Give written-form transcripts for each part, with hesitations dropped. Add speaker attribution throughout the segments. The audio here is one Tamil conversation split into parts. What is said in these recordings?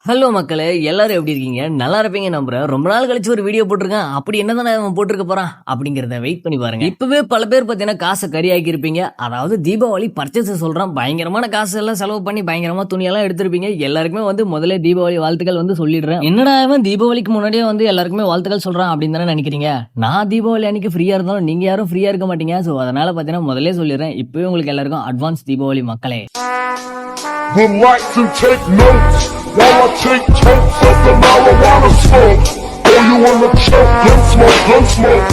Speaker 1: ஹலோ மக்களே, எல்லாரும் எப்படி இருக்கீங்க? நல்லா இருப்பீங்க நம்புறேன். ரொம்ப நாள் கழிச்சு ஒரு வீடியோ போட்டிருக்கேன். அப்படி என்னதான் அவன் போட்டிருக்க போறான் அப்படிங்கிறத வெயிட் பண்ணி பாருங்க. இப்பவே பல பேர் பார்த்தீங்கன்னா காசை கரியாக்கி இருப்பீங்க. அதாவது தீபாவளி பர்ச்சேஸ் சொல்றான், பயங்கரமான காசு எல்லாம் செலவு பண்ணி பயங்கரமா துணியெல்லாம் எடுத்திருப்பீங்க. எல்லாருக்குமே முதல்ல தீபாவளி வாழ்த்துக்கள் சொல்லிடுறேன். என்னடா அவன் தீபாவளிக்கு முன்னாடியே எல்லாருக்குமே வாழ்த்துக்கள் சொல்றான் அப்படின்னு தானே நினைக்கிறீங்க? நான் தீபாவளி அன்னைக்கு ஃப்ரீயா இருந்தாலும் நீங்க யாரும் ஃப்ரீயா இருக்க மாட்டீங்க. ஸோ அதனால பார்த்தீங்கன்னா முதல்ல சொல்லிடுறேன், இப்பவே உங்களுக்கு எல்லாருக்கும் அட்வான்ஸ் தீபாவளி மக்களே.
Speaker 2: Relax and take notes while I take totes of the marijuana smoke. Oh, you wanna choke? Gun smoke.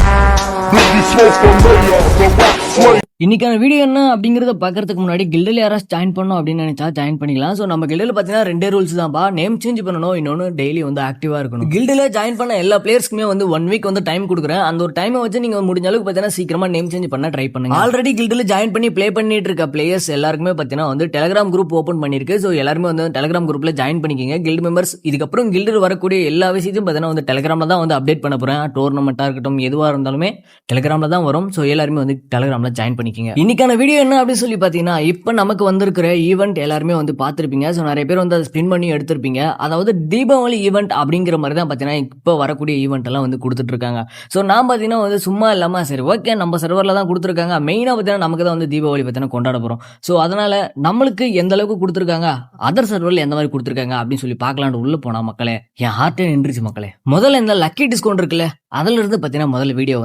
Speaker 2: Biggie smoke for mayor, the rap slave.
Speaker 1: இன்னைக்கான வீடியோ என்ன அப்படிங்கறத பாக்குறதுக்கு முன்னாடி கில்டில் யாராச்சும் ஜாயின் பண்ணணும் அப்படின்னு நினைச்சா ஜாயின் பண்ணிக்கலாம். ஸோ நம்ம கில்டில் பார்த்தீங்கன்னா ரெண்டே ரூல்ஸ் தான்ப்பா. நேம் சேஞ்ச் பண்ணணும், இன்னொன்று டெய்லி ஆக்டிவா இருக்கணும். கில்டில் ஜாயின் பண்ண எல்லா பிளேயர்ஸ்க்குமே 1 வீக் டைம் கொடுக்குறேன். அந்த ஒரு டைமை வச்சு நீங்க முடிஞ்ச அளவுக்கு பார்த்தீங்கன்னா சீக்கிரமா நேம் சேஞ்ச் பண்ண ட்ரை பண்ணுங்க. ஆல்ரெடி கில்டில் ஜாயின் பண்ணி ப்ளே பண்ணிட்டு இருக்க பிளேயர்ஸ் எல்லாருக்குமே பார்த்தீங்கன்னா டெலிகிராம் குரூப் ஓப்பன் பண்ணிருக்கு. ஸோ எல்லாருமே டெலிகிராம் குரூப்ல ஜாயின் பண்ணிக்கிங்க. கில்டு மெம்பர்ஸ் இதுக்கப்புறம் கில்டில் வரக்கூடிய எல்லா விஷயத்தையும் பார்த்தீங்கன்னா டெலிகிராம்ல தான் அப்டேட் பண்ண போறேன். டோர்னமெண்டா இருக்கட்டும் எதுவாக இருந்தாலுமே டெலிகிராம்ல தான் வரும். ஸோ எல்லாருமே டெலிகிராம்ல ஜாயின் பண்ணிக்கிங்க. இன்னைக்கான வீடியோ என்ன அப்படின்னு சொல்லி பாத்தீங்கன்னா, இப்ப நமக்கு வந்திருக்கிற ஈவெண்ட் எல்லாருமே பார்த்திருப்பீங்க. ஸோ நிறைய பேர் அதை ஸ்பின் பண்ணி எடுத்திருப்பீங்க. அதாவது தீபாவளி ஈவெண்ட் அப்படிங்கிற மாதிரி தான் பார்த்தீங்கன்னா இப்போ வரக்கூடிய ஈவெண்ட் எல்லாம் கொடுத்துட்டு இருக்காங்க. ஸோ நான் பார்த்தீங்கன்னா சும்மா இல்லாம சரி ஓகே நம்ம சர்வர்ல தான் கொடுத்துருக்காங்க, மெயினாக பார்த்தீங்கன்னா நமக்கு தான் தீபாவளி பார்த்தீங்கன்னா கொண்டாட போறோம். ஸோ அதனால நம்மளுக்கு எந்த அளவுக்கு கொடுத்துருக்காங்க, அதர் சர்வரில் எந்த மாதிரி கொடுத்துருக்காங்க அப்படின்னு சொல்லி பார்க்கலான்னு உள்ள போனா மக்களே, என் ஹார்ட்டே நின்றுச்சு மக்களே. முதல்ல இந்த லக்கி டிஸ்கவுண்ட் இருக்குல்ல, அதுல இருந்து பார்த்தீங்கன்னா முதல்ல வீடியோ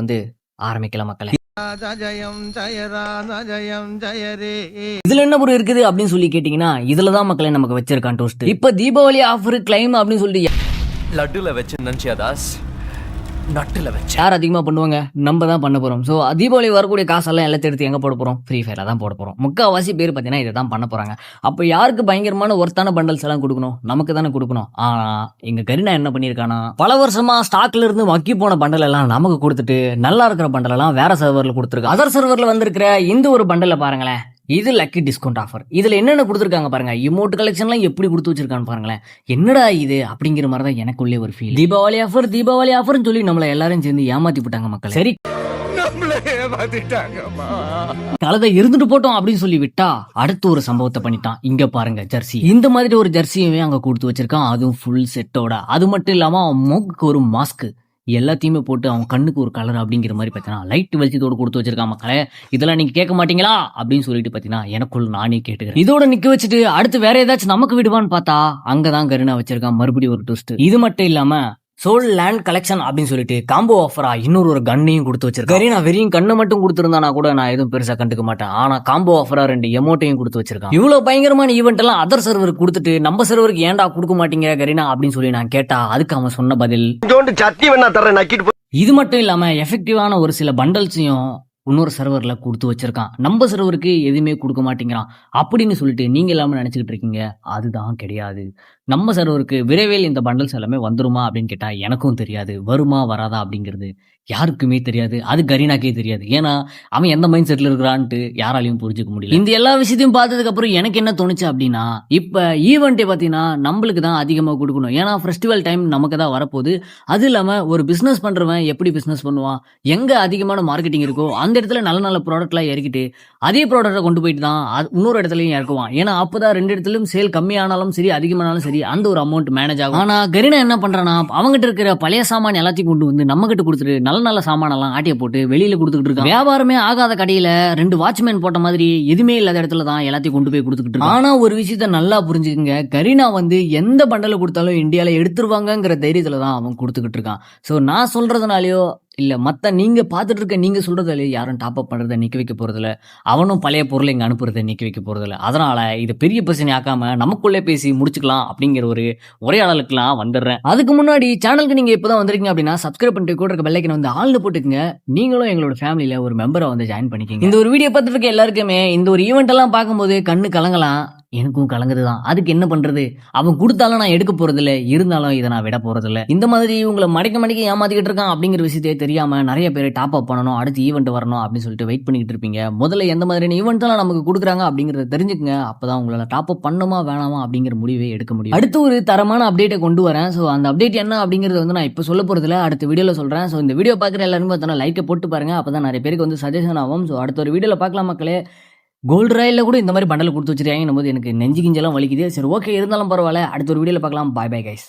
Speaker 1: ஆரம்பிக்கலாம் மக்களே. இதுல என்ன பொருள் இருக்குது அப்படின்னு சொல்லி கேட்டீங்கன்னா, இதுலதான் மக்களே நமக்கு வச்சிருக்கான் டோஸ்ட். இப்ப தீபாவளி ஆஃபர் கிளைம் அப்படின்னு சொல்லி
Speaker 3: லட்டுல வச்சு நினைச்சியா தாஸ், நட்டுல வச்சு
Speaker 1: யார் அதிகமா பண்ணுவாங்க, நம்ம தான் பண்ண போறோம். ஸோ தீபாவளி வரக்கூடிய காசெல்லாம் எல்லாத்தையும் எடுத்து எங்க போட போறோம், ஃப்ரீ ஃபயர்ல தான் போட போறோம். முக்கால்வாசி பேர் பார்த்தீங்கன்னா இதை தான் பண்ண போறாங்க. அப்போ யாருக்கு பயங்கரமான ஒர்த்தான பண்டல்ஸ் எல்லாம் கொடுக்கணும், நமக்கு தானே கொடுக்கணும். ஆனா எங்க கரீனா என்ன பண்ணிருக்கானா, பல வருஷமா ஸ்டாக்ல இருந்து மக்கி போன பண்டல் எல்லாம் நமக்கு கொடுத்துட்டு நல்லா இருக்கிற பண்டல் எல்லாம் வேற சர்வர்ல கொடுத்துருக்கு. அதர் சர்வர்ல வந்திருக்கிற இந்த ஒரு பண்டல பாருங்களேன், இது லக்கி டிஸ்கவுண்ட் ஆஃபர். இதுல என்னென்ன கொடுத்துருக்காங்க பாருங்க, இமோட் கலெக்ஷன்லாம் எப்படி கொடுத்து வச்சிருக்கான்னு பாருங்களேன். என்னடா இது அப்படிங்கிற மாதிரி தான் எனக்குள்ளே ஒரு ஃபீல். தீபாவளி ஆஃபர் தீபாவளி ஆஃபர்னு சொல்லி நம்மள எல்லாரும் சேர்ந்து ஏமாத்தி போட்டாங்க மக்கள். சரி கலதை இருந்துட்டு போட்டோம் அப்படின்னு சொல்லி விட்டா அடுத்து ஒரு சம்பவத்தை பண்ணிட்டான். இங்க பாருங்க ஜெர்சி, இந்த மாதிரி ஒரு ஜெர்சியுமே அங்க கொடுத்து வச்சிருக்கான், அதுவும் ஃபுல் செட்டோட. அது மட்டும் இல்லாம அவன் மூக்குக்கு ஒரு மாஸ்க் எல்லாத்தையுமே போட்டு அவன் கண்ணுக்கு ஒரு கலர் அப்படிங்கிற மாதிரி பார்த்தீங்கன்னா லைட் வெளிச்சத்தோடு கொடுத்து வச்சிருக்கான் மக்களே. இதெல்லாம் நீங்க கேட்க மாட்டீங்களா அப்படின்னு சொல்லிட்டு பார்த்தீங்கன்னா எனக்குள்ள நானே கேட்டுக்கிறேன். இதோட நிக்க வச்சுட்டு அடுத்து வேற ஏதாச்சும் நமக்கு விடுவான்னு பார்த்தா அங்கதான் கருணா வச்சிருக்கான் மறுபடியும் ஒரு ட்விஸ்ட். இது மட்டும் இல்லாம சோல் லேண்ட் கலெக்ஷன் அப்படின்னு சொல்லிட்டு காம்போ ஆஃபரா இன்னொரு கண்ணையும் கொடுத்து வச்சிருக்கேன். கரீனா வெறியும் கண்ணை மட்டும் கொடுத்துருந்தானா கூட நான் எதுவும் பெருசா கண்டுக்க மாட்டேன். ஆனா காம்போ ஆஃபரா 2 எமோட்டையும் கொடுத்து வச்சிருக்கான். இவ்வளவு பயங்கரமான ஈவெண்ட் எல்லாம் அதர் சர்வருக்கு கொடுத்துட்டு நம்ம சர்வருக்கு ஏன்டா கொடுக்க மாட்டீங்க கரீனா அப்படின்னு சொல்லி நான் கேட்டா அதுக்கு அவன் சொன்ன பதில், இது மட்டும் இல்லாம எஃபெக்டிவான ஒரு சில பண்டல்ஸையும் இன்னொரு சர்வர்ல கொடுத்து வச்சிருக்கான். நம்ம சர்வருக்கு எதுவுமே கொடுக்க மாட்டேங்கிறான் அப்படின்னு சொல்லிட்டு நீங்க எல்லாமே நினைச்சுக்கிட்டு இருக்கீங்க. அதுதான் கிடையாது. நம்ம சர்வருக்கு விரைவில் இந்த பண்டல்ஸ் எல்லாமே வந்துருமா அப்படின்னு கேட்டா எனக்கும் தெரியாது. வருமா வராதா அப்படிங்கிறது யாருக்குமே தெரியாது. அது கரீனாக்கே தெரியாது. ஏன்னா அவன் எந்த மைண்ட் செட்ல இருக்கிறான்ட்டு யாராலையும் புரிஞ்சுக்க முடியல. இந்த எல்லா விஷயத்தையும் பார்த்ததுக்கு அப்புறம் எனக்கு என்ன தோணுச்சு அப்படின்னா, இப்ப ஈவெண்ட்டை பார்த்தீங்கன்னா நம்மளுக்கு தான் அதிகமாக கொடுக்கணும். ஏன்னா ஃபெஸ்டிவல் டைம் நமக்கு தான் வரப்போகுது. அது இல்லாம ஒரு பிசினஸ் பண்றவன் எப்படி பிசினஸ் பண்ணுவான், எங்க அதிகமான மார்க்கெட்டிங் இருக்கோ அந்த இடத்துல நல்ல நல்ல ப்ராடக்ட்லாம் இறக்கிட்டு அதே ப்ராடக்ட்டை கொண்டு போயிட்டு தான் இன்னொரு இடத்துலயும் இறக்குவான். ஏன்னா அப்பதான் 2 இடத்துலயும் சேல் கம்மியானாலும் சரி அதிகமானாலும் சரி அந்த ஒரு அமௌண்ட் மேனேஜ் ஆகும். ஆனா கரீனா என்ன பண்றானா, அவங்ககிட்ட இருக்கிற பழைய சாமான் எல்லாத்தையும் கொண்டு நம்ம கிட்ட கொடுத்துட்டு நல்ல நல்ல சாமானெல்லாம் ஆட்டிய போட்டு வெளியில கொடுத்துட்டு இருக்கான். வியாபாரமே ஆகாத கடையில 2 வாட்ச்மேன் போட்ட மாதிரி எதுவுமே இல்லாத இடத்துல தான் எல்லாத்தையும் கொண்டு போய் கொடுத்துட்டு இருக்கான். ஆனா ஒரு விஷயத்த நல்லா புரிஞ்சுக்குங்க, கரீனா எந்த பண்டல கொடுத்தாலும் இந்தியால எடுத்துருவாங்கிற தைரியத்துல தான் அவன் கொடுத்துக்கிட்டு இருக்கான். சோ நான் சொல்றதுனாலயோ இல்ல மத்த நீங்க பாத்துட்டு இருக்க நீங்க சொல்றதுல யாரும் டாப் அப் பண்றதை நிக்க வைக்க போறதில்ல, அவனும் பழைய பொருளை இங்க அனுப்புறதை நிக்க வைக்க போறதில்ல. அதனால இது பெரிய பிரச்சனை ஆக்காம நமக்குள்ளே பேசி முடிச்சுக்கலாம் அப்படிங்கிற ஒரு உரையாடலுக்குலாம் வந்துடுறேன். அதுக்கு முன்னாடி சேனலுக்கு நீங்க இப்பதான் வந்திருக்கீங்க அப்படின்னா சப்ஸ்கிரைப் பண்ணிட்டு கூட இருக்க பெல் ஐக்கனை ஆள்னு போட்டுக்கங்க. நீங்களும் எங்களோட ஃபேமிலியில ஒரு மெம்பரை ஜாயின் பண்ணிக்கங்க. இந்த ஒரு வீடியோ பார்த்துட்டு இருக்க எல்லாருக்குமே இந்த ஒரு ஈவெண்ட் எல்லாம் பார்க்கும்போது கண்ணு கலங்கலாம், எனக்கும் கலங்குதுதான். அதுக்கு என்ன பண்றது, அவன் கொடுத்தாலும் நான் எடுக்க போறதில்ல, இருந்தாலும் இதை நான் விட போறதில்ல. இந்த மாதிரி உங்களை மடக்க ஏமாத்திக்கிட்டு இருக்கான் அப்படிங்கிற விஷயத்தையே தெரியாம நிறைய பேர் டாப் அப் பண்ணணும், அடுத்து ஈவெண்ட் வரணும் அப்படின்னு சொல்லிட்டு வெயிட் பண்ணிக்கிட்டு இருப்பீங்க. முதல்ல எந்த மாதிரியான ஈவெண்ட் எல்லாம் நமக்கு கொடுக்குறாங்க அப்படிங்கறத தெரிஞ்சுக்கங்க. அப்பதான் உங்களால டாப் அப் பண்ணுமா வேணாமா அப்படிங்கிற முடிவே எடுக்க முடியும். அடுத்து ஒரு தரமான அப்டேட்டை கொண்டு வரேன். ஸோ அந்த அப்டேட் என்ன அப்படிங்கறது நான் இப்போ சொல்ல போறதில்ல, அடுத்த வீடியோல சொல்றேன். ஸோ இந்த வீடியோ பார்க்குற எல்லாருமே லைக்கை போட்டு பாருங்க, அப்பதான் நிறைய பேருக்கு சஜஷன் ஆகும். ஸோ அடுத்த ஒரு வீடியோல பார்க்கலாம் மக்களே. கோல்டு ராயில் கூட இந்த மாதிரி பண்டல் கொடுத்து வச்சிருக்காங்க போது எனக்கு நெஞ்சு கிஞ்செல்லாம் வலிக்குது. சரி ஓகே, இருந்தாலும் பரவாயில்ல. அடுத்த ஒரு வீடியோவில் பார்க்கலாம். பாய் பாய் கைஸ்.